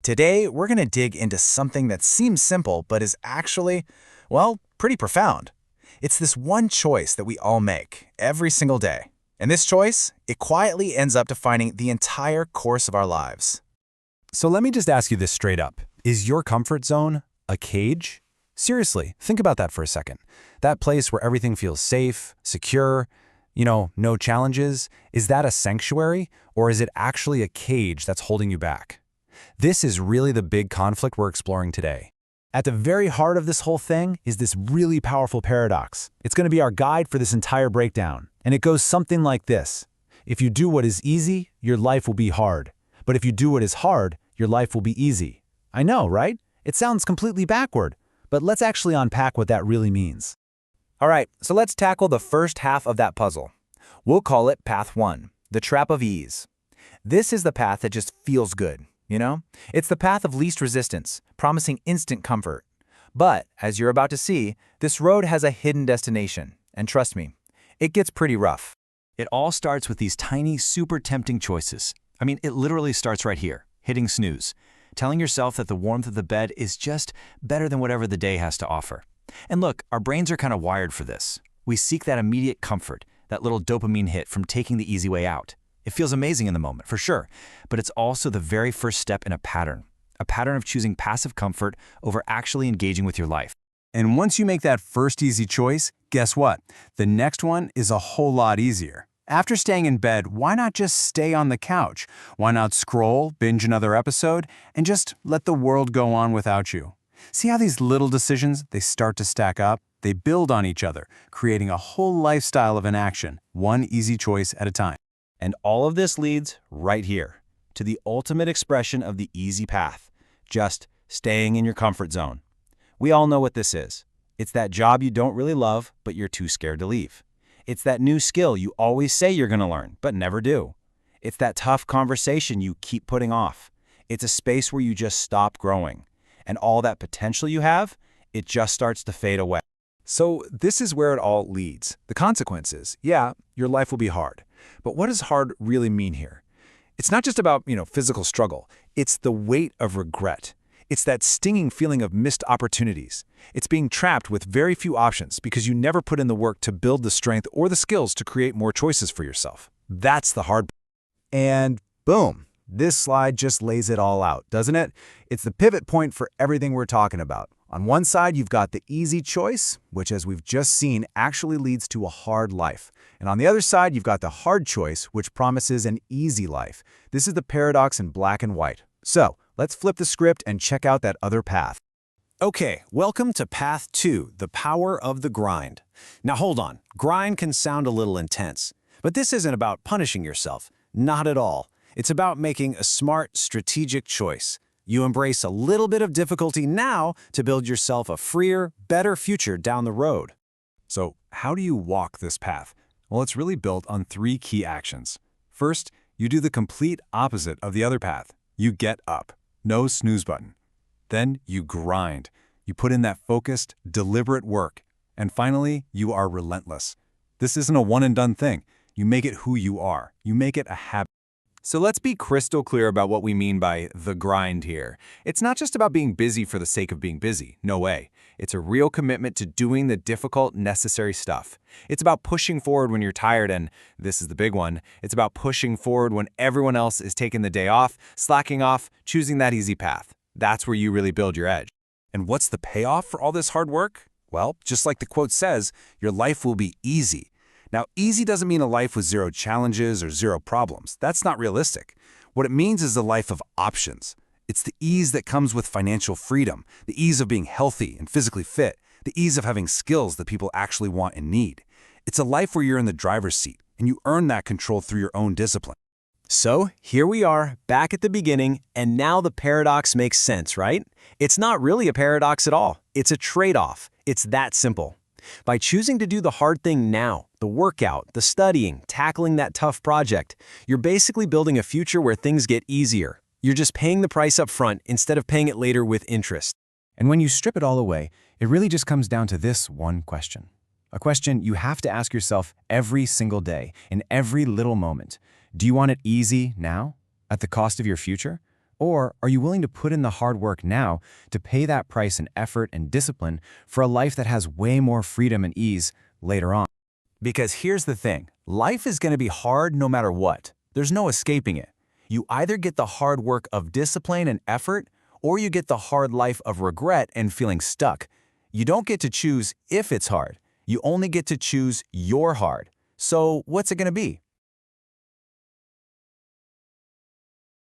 Today, we're going to dig into something that seems simple but is actually, well, pretty profound. It's this one choice that we all make every single day. And this choice, it quietly ends up defining the entire course of our lives. So let me just ask you this straight up. Is your comfort zone a cage? Seriously, think about that for a second. That place where everything feels safe, secure, no challenges, is that a sanctuary or is it actually a cage that's holding you back? This is really the big conflict we're exploring today. At the very heart of this whole thing is this really powerful paradox. It's going to be our guide for this entire breakdown. And it goes something like this. If you do what is easy, your life will be hard. But if you do what is hard, your life will be easy. I know, right? It sounds completely backward, but let's actually unpack what that really means. All right, so let's tackle the first half of that puzzle. We'll call it Path 1, the trap of ease. This is the path that just feels good, It's the path of least resistance, promising instant comfort. But, as you're about to see, this road has a hidden destination. And trust me, it gets pretty rough. It all starts with these tiny, super tempting choices. It literally starts right here, hitting snooze, telling yourself that the warmth of the bed is just better than whatever the day has to offer. And look, our brains are kind of wired for this. We seek that immediate comfort, that little dopamine hit from taking the easy way out. It feels amazing in the moment, for sure, but it's also the very first step in a pattern of choosing passive comfort over actually engaging with your life. And once you make that first easy choice, guess what? The next one is a whole lot easier. After staying in bed, why not just stay on the couch? Why not scroll, binge another episode, and just let the world go on without you? See how these little decisions, they start to stack up? They build on each other, creating a whole lifestyle of inaction, one easy choice at a time. And all of this leads right here to the ultimate expression of the easy path, just staying in your comfort zone. We all know what this is. It's that job you don't really love, but you're too scared to leave. It's that new skill you always say you're going to learn, but never do. It's that tough conversation you keep putting off. It's a space where you just stop growing. And all that potential you have, it just starts to fade away. So this is where it all leads. The consequences, yeah, your life will be hard. But what does hard really mean here? It's not just about, physical struggle. It's the weight of regret. It's that stinging feeling of missed opportunities. It's being trapped with very few options because you never put in the work to build the strength or the skills to create more choices for yourself. That's the hard part. And boom, this slide just lays it all out, doesn't it? It's the pivot point for everything we're talking about. On one side, you've got the easy choice, which as we've just seen, actually leads to a hard life. And on the other side, you've got the hard choice, which promises an easy life. This is the paradox in black and white. So, let's flip the script and check out that other path. Okay, welcome to Path 2, the power of the grind. Now hold on, grind can sound a little intense, but this isn't about punishing yourself. Not at all. It's about making a smart, strategic choice. You embrace a little bit of difficulty now to build yourself a freer, better future down the road. So, how do you walk this path? Well, it's really built on 3 key actions. First, you do the complete opposite of the other path. You get up. No snooze button. Then you grind. You put in that focused, deliberate work. And finally, you are relentless. This isn't a one-and-done thing. You make it who you are. You make it a habit. So let's be crystal clear about what we mean by the grind here. It's not just about being busy for the sake of being busy. No way. It's a real commitment to doing the difficult, necessary stuff. It's about pushing forward when you're tired and, this is the big one, it's about pushing forward when everyone else is taking the day off, slacking off, choosing that easy path. That's where you really build your edge. And what's the payoff for all this hard work? Well, just like the quote says, your life will be easy. Now, easy doesn't mean a life with 0 challenges or 0 problems. That's not realistic. What it means is a life of options. It's the ease that comes with financial freedom, the ease of being healthy and physically fit, the ease of having skills that people actually want and need. It's a life where you're in the driver's seat, and you earn that control through your own discipline. So, here we are, back at the beginning, and now the paradox makes sense, right? It's not really a paradox at all. It's a trade-off. It's that simple. By choosing to do the hard thing now, the workout, the studying, tackling that tough project, you're basically building a future where things get easier. You're just paying the price up front instead of paying it later with interest. And when you strip it all away, it really just comes down to this one question. A question you have to ask yourself every single day, in every little moment. Do you want it easy now, at the cost of your future? Or are you willing to put in the hard work now to pay that price in effort and discipline for a life that has way more freedom and ease later on? Because here's the thing, life is going to be hard no matter what. There's no escaping it. You either get the hard work of discipline and effort, or you get the hard life of regret and feeling stuck. You don't get to choose if it's hard. You only get to choose your hard. So what's it going to be?